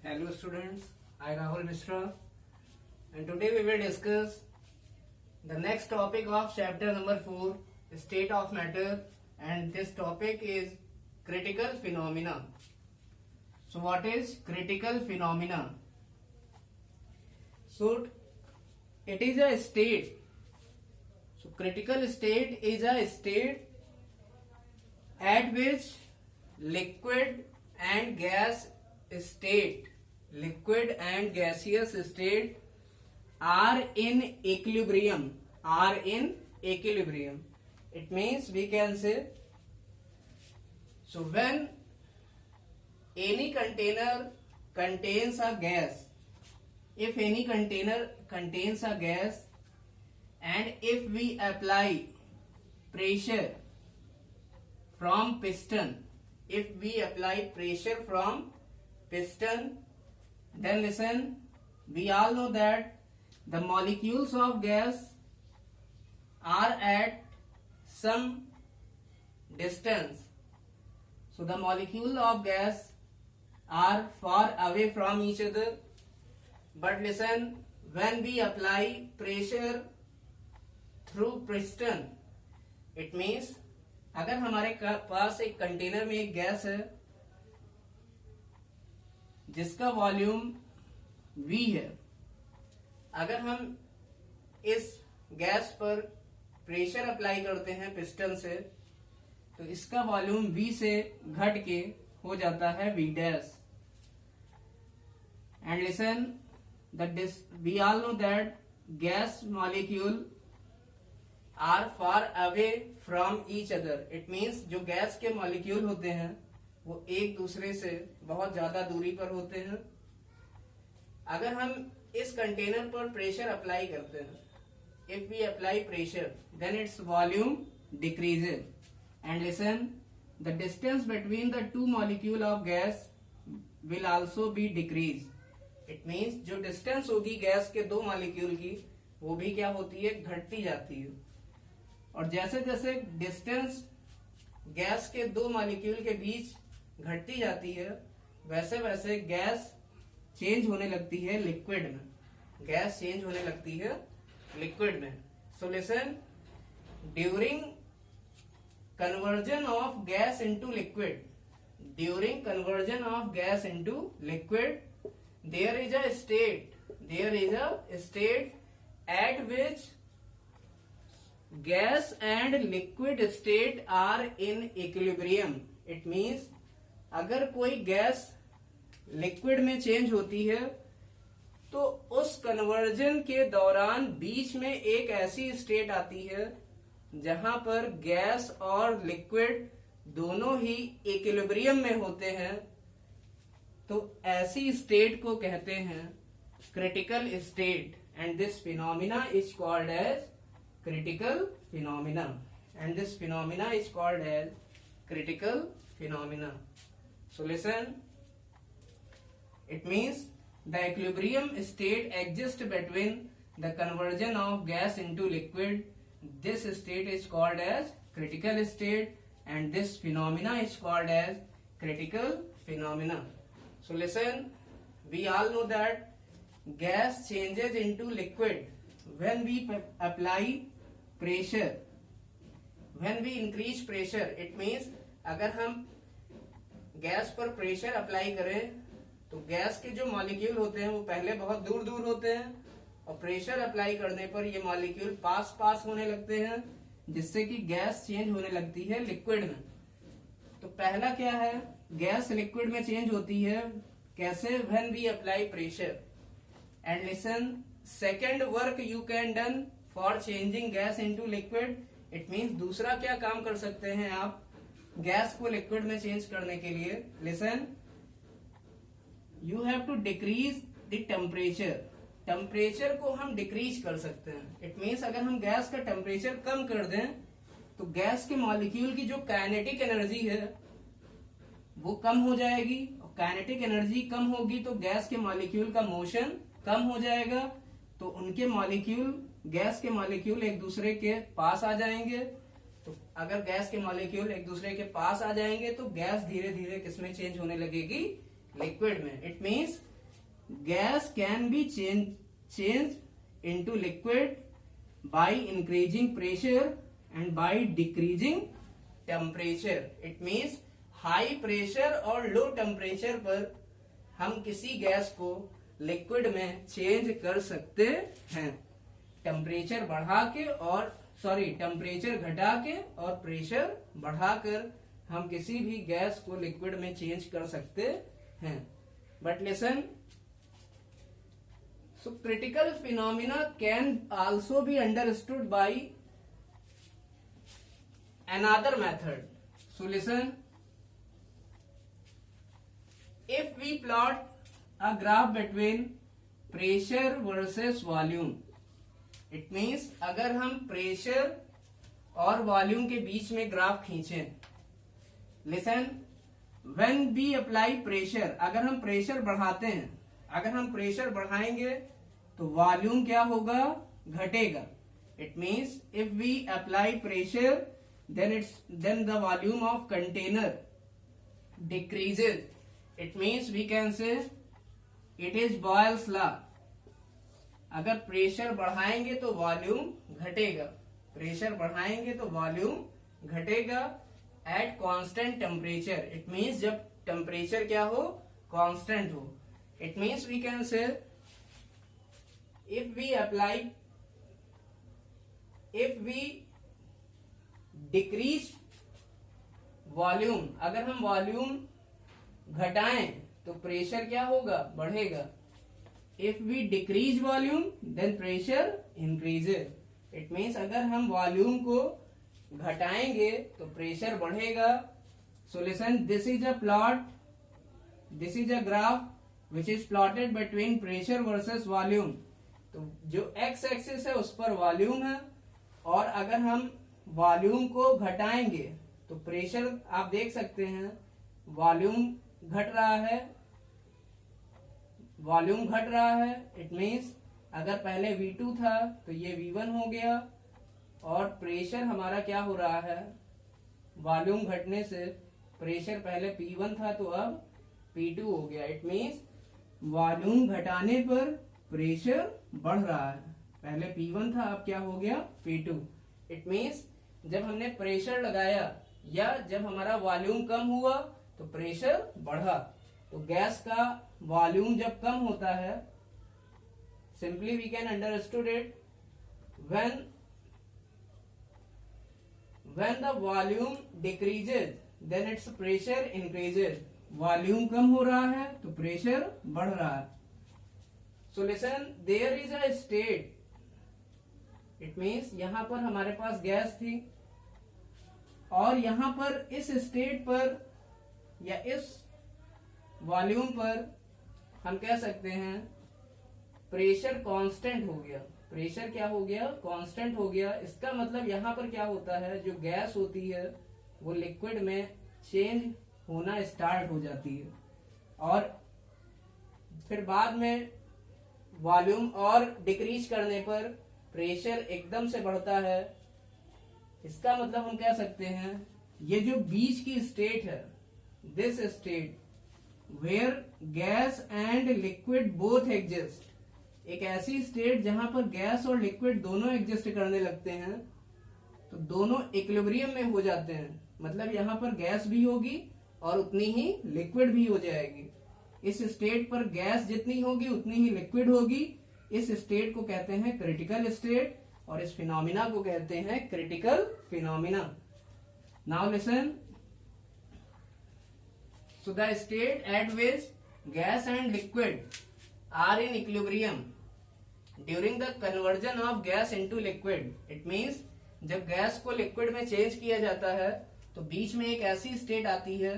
Hello students, I Rahul Mishra and today we will discuss the next topic of chapter number 4, state of matter, and this topic is critical phenomena. So what is critical phenomena? So it is a state. So critical state is a state at which liquid and gas state, liquid and gaseous state are in equilibrium. Are in equilibrium. It means we can say, so when any container contains a gas, if any container contains a gas and if we apply pressure from piston, if we apply pressure from piston, then listen, we all know that the molecules of gas are at some distance. So the molecule of gas are far away from each other. But listen, when we apply pressure through piston, it means अगर हमारे पास एक container में एक gas है जिसका volume V है, अगर हम इस गैस पर प्रेशर अप्लाई करते हैं पिस्टन से तो इसका वॉल्यूम V से घट के हो जाता है V dash. And listen, we all know that gas molecule are far away from each other. It means जो गैस के मॉलिक्यूल होते हैं वो एक दूसरे से बहुत ज्यादा दूरी पर होते हैं. अगर हम इस कंटेनर पर प्रेशर अप्लाई करते हैं, if we apply pressure, then its volume decreases. And listen, the distance between the two molecule of gas will also be decreased. It means जो डिस्टेंस होगी गैस के दो मॉलिक्यूल की वो भी क्या होती है, घटती जाती है. और जैसे जैसे डिस्टेंस गैस के दो मॉलिक्यूल के बीच घटती जाती है वैसे वैसे गैस चेंज होने लगती है लिक्विड में. गैस चेंज होने लगती है लिक्विड में. So listen, during conversion of gas into liquid, during conversion of gas into liquid, there is a state at which gas and liquid state are in equilibrium. It means अगर कोई gas liquid में change होती है तो उस conversion के दौरान बीच में एक ऐसी स्टेट आती है जहां पर गैस और लिक्विड दोनों ही इक्विलिब्रियम में होते हैं. तो ऐसी स्टेट को कहते हैं critical state. And this phenomena is called as critical phenomena. And this phenomena is called as critical phenomena. So listen, it means the equilibrium state exists between the conversion of gas into liquid. This state is called as critical state and this phenomena is called as critical phenomena. So listen, we all know that gas changes into liquid when we apply pressure, when we increase pressure. It means अगर हम gas पर pressure apply करें तो gas के जो molecule होते हैं वो पहले बहुत दूर दूर होते हैं और प्रेशर अप्लाई करने पर ये मॉलिक्यूल पास पास होने लगते हैं जिससे कि गैस चेंज होने लगती है लिक्विड में. तो पहला क्या है, गैस लिक्विड में चेंज होती है कैसे, when we apply pressure. And listen, second work you can done for changing gas into liquid. It means दूसरा क्या काम कर सकते हैं आप गैस को लिक्विड में चेंज करने के लिए. Listen, you have to decrease the temperature. Temperature को हम डिक्रीज कर सकते हैं. इट मीन्स अगर हम गैस का टेम्परेचर कम कर दें तो गैस के मॉलिक्यूल की जो काइनेटिक एनर्जी है वो कम हो जाएगी. और काइनेटिक एनर्जी कम होगी तो गैस के मॉलिक्यूल का मोशन कम हो जाएगा. तो उनके मॉलिक्यूल, गैस के मॉलिक्यूल एक दूसरे के पास आ जाएंगे. तो अगर गैस के मॉलिक्यूल एक दूसरे के पास आ जाएंगे तो गैस धीरे धीरे किसमें चेंज होने लगेगी, लिक्विड में. It means gas can be changed into liquid by increasing pressure and by decreasing temperature. It means high pressure और लो टेम्परेचर पर हम किसी गैस को लिक्विड में चेंज कर सकते हैं, टेम्परेचर बढ़ा के और टेम्परेचर घटा के और प्रेशर बढ़ाकर हम किसी भी गैस को लिक्विड में चेंज कर सकते हैं. But listen, so critical phenomena can also be understood by another method. So listen, if we plot a graph between pressure versus volume, it means अगर हम प्रेशर और वॉल्यूम के बीच में ग्राफ खींचें. Listen, when we apply pressure, अगर हम pressure बढ़ाते हैं, अगर हम प्रेशर बढ़ाएंगे तो वॉल्यूम क्या होगा, घटेगा. It means if we apply pressure then the volume of container decreases. It means we can say it is Boyle's law. अगर प्रेशर बढ़ाएंगे तो वॉल्यूम घटेगा, प्रेशर बढ़ाएंगे तो वॉल्यूम घटेगा at constant temperature. It means जब टेम्परेचर क्या हो, कांस्टेंट हो. It means we can say if we decrease volume, अगर हम वॉल्यूम घटाएं तो प्रेशर क्या होगा, बढ़ेगा. If we decrease volume then pressure increases. It means अगर हम वॉल्यूम को घटाएंगे तो प्रेशर बढ़ेगा. So listen, this is a plot, this is a graph which is plotted between pressure versus volume. तो जो एक्स एक्सिस है उस पर वॉल्यूम है, और अगर हम वॉल्यूम को घटाएंगे तो प्रेशर आप देख सकते हैं वॉल्यूम घट रहा है, वॉल्यूम घट रहा है. इट मीन्स अगर पहले V2 था तो ये V1 हो गया, और प्रेशर हमारा क्या हो रहा है, वॉल्यूम घटने से प्रेशर पहले P1 था तो अब P2 हो गया. इट मीन्स वॉल्यूम घटाने पर प्रेशर बढ़ रहा है, पहले P1 था अब क्या हो गया, P2. इट मीन्स जब हमने प्रेशर लगाया या जब हमारा वॉल्यूम कम हुआ तो प्रेशर बढ़ा. तो गैस का वॉल्यूम जब कम होता है, simply we can understood it when the volume decreases then its pressure increases. Volume कम हो रहा है तो प्रेशर बढ़ रहा है. So listen, there is a state. It means यहां पर हमारे पास गैस थी, और यहां पर इस स्टेट पर या इस वॉल्यूम पर हम कह सकते हैं प्रेशर कांस्टेंट हो गया. प्रेशर क्या हो गया, कांस्टेंट हो गया. इसका मतलब यहां पर क्या होता है, जो गैस होती है वो लिक्विड में चेंज होना स्टार्ट हो जाती है, और फिर बाद में वॉल्यूम और डिक्रीज करने पर प्रेशर एकदम से बढ़ता है. इसका मतलब हम कह सकते हैं ये जो बीच की स्टेट है, this state where gas and liquid both exist, एक ऐसी स्टेट जहां पर गैस और लिक्विड दोनों एग्जिस्ट करने लगते हैं, तो दोनों इक्विलिब्रियम में हो जाते हैं. मतलब यहां पर गैस भी होगी और उतनी ही लिक्विड भी हो जाएगी. इस स्टेट पर गैस जितनी होगी उतनी ही लिक्विड होगी. इस स्टेट को कहते हैं क्रिटिकल स्टेट, और इस फिनोमिना को कहते हैं critical phenomena. Now listen, so the state at which gas and liquid are in equilibrium during the conversion of gas into liquid. It means जब गैस को लिक्विड में चेंज किया जाता है तो बीच में एक ऐसी स्टेट आती है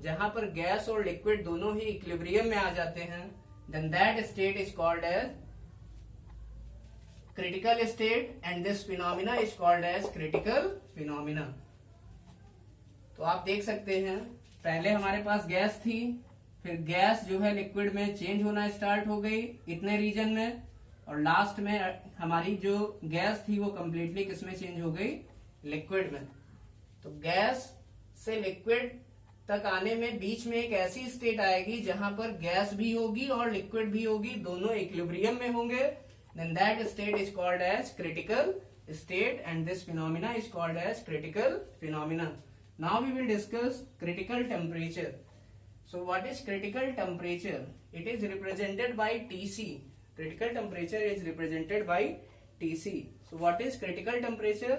जहां पर गैस और लिक्विड दोनों ही इक्विलिब्रियम में आ जाते हैं. Then that state is called as critical state, and this phenomena is called as critical phenomena. तो आप देख सकते हैं पहले हमारे पास गैस थी, फिर गैस जो है लिक्विड में चेंज होना स्टार्ट हो गई इतने रीजन में, और लास्ट में हमारी जो गैस थी वो कंप्लीटली किसमें चेंज हो गई, लिक्विड में. तो गैस से लिक्विड तक आने में बीच में एक ऐसी स्टेट आएगी जहां पर गैस भी होगी और लिक्विड भी होगी, दोनों इक्विलिब्रियम में होंगे, then that state is called as critical state, and this phenomena is called as critical phenomena. Now we will discuss critical temperature. So what is critical temperature? It is represented by Tc. Critical temperature is represented by Tc. So what is critical temperature?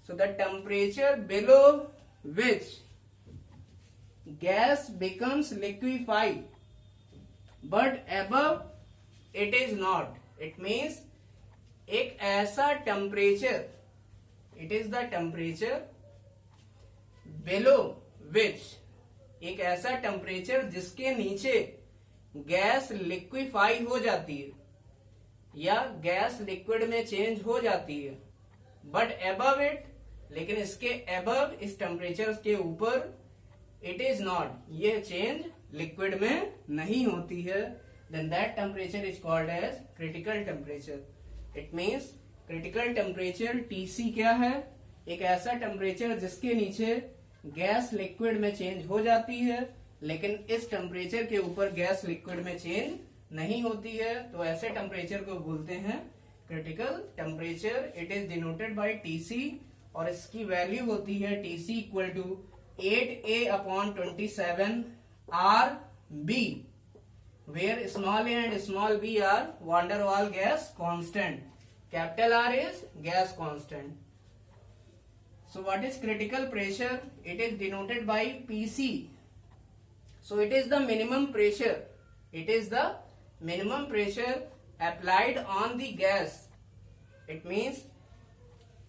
So the temperature below which gas becomes liquefied but above it is not. It means एक ऐसा temperature, it is the temperature below which, एक ऐसा temperature जिसके नीचे gas liquefy हो जाती है या गैस लिक्विड में चेंज हो जाती है, बट अबव इट, लेकिन इसके अबव, इस टेम्परेचर के ऊपर, इट इज नॉट, यह चेंज लिक्विड में नहीं होती है, then that temperature is called as critical temperature. It means critical temperature Tc क्या है? एक ऐसा टेम्परेचर जिसके नीचे गैस लिक्विड में चेंज हो जाती है, लेकिन इस टेम्परेचर के ऊपर गैस लिक्विड में चेंज नहीं होती है, तो ऐसे टेम्परेचर को बोलते हैं critical temperature. It is denoted by Tc और इसकी वैल्यू होती है Tc equal to 8a/27 RB, where small a and small b are van der Waal gas constant. Capital R is gas constant. So what is critical pressure? It is denoted by Pc. So it is the minimum pressure. It is the minimum pressure applied on the gas. It means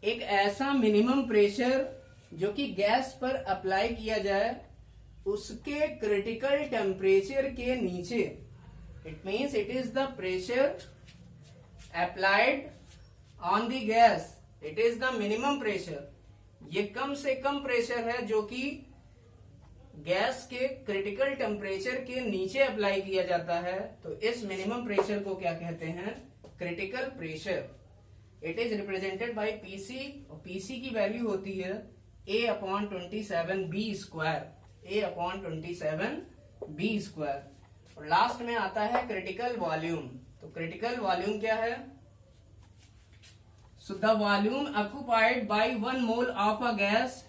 एक ऐसा minimum pressure जो कि gas पर apply किया जाए उसके critical temperature के नीचे. It means it is the pressure applied on the gas. It is the minimum pressure. ये कम से कम प्रेशर है जो कि गैस के क्रिटिकल टेम्परेचर के नीचे अप्लाई किया जाता है, तो इस मिनिमम प्रेशर को क्या कहते हैं? Critical pressure. It is represented bye Pc और Pc की वैल्यू होती है a/27b², a/27b². और लास्ट में आता है क्रिटिकल वॉल्यूम. तो क्रिटिकल वॉल्यूम क्या है? So the volume occupied by 1 mole of a gas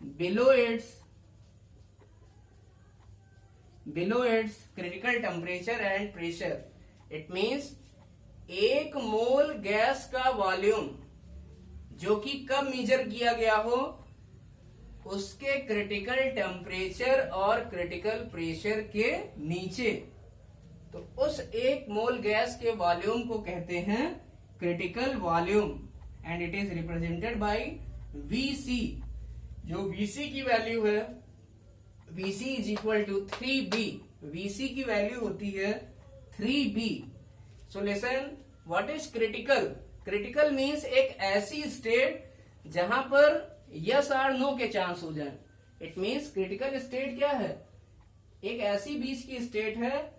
below it's critical temperature and pressure. It means 1 mole gas का वॉल्यूम जो कि कब मेजर किया गया हो, उसके क्रिटिकल टेम्परेचर और क्रिटिकल प्रेशर के नीचे, तो उस 1 मोल गैस के वॉल्यूम को कहते हैं critical volume. And it is represented by Vc. जो Vc की वैल्यू है, Vc is equal to 3b. Vc की वैल्यू होती है 3b. So listen, what is critical? Critical means एक ऐसी स्टेट जहां पर यस और नो के चांस हो जाए. इट मीन्स क्रिटिकल स्टेट क्या है? एक ऐसी बीच की स्टेट है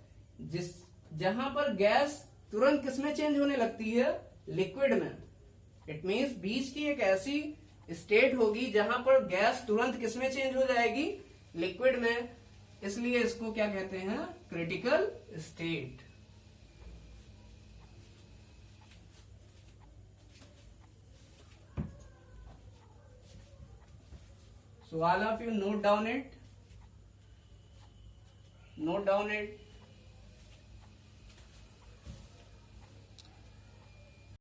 जहां पर गैस तुरंत किसमें चेंज होने लगती है? लिक्विड में. इट मीन्स बीच की एक ऐसी स्टेट होगी जहां पर गैस तुरंत किसमें चेंज हो जाएगी? लिक्विड में. इसलिए इसको क्या कहते हैं? Critical state. So all of you note down it.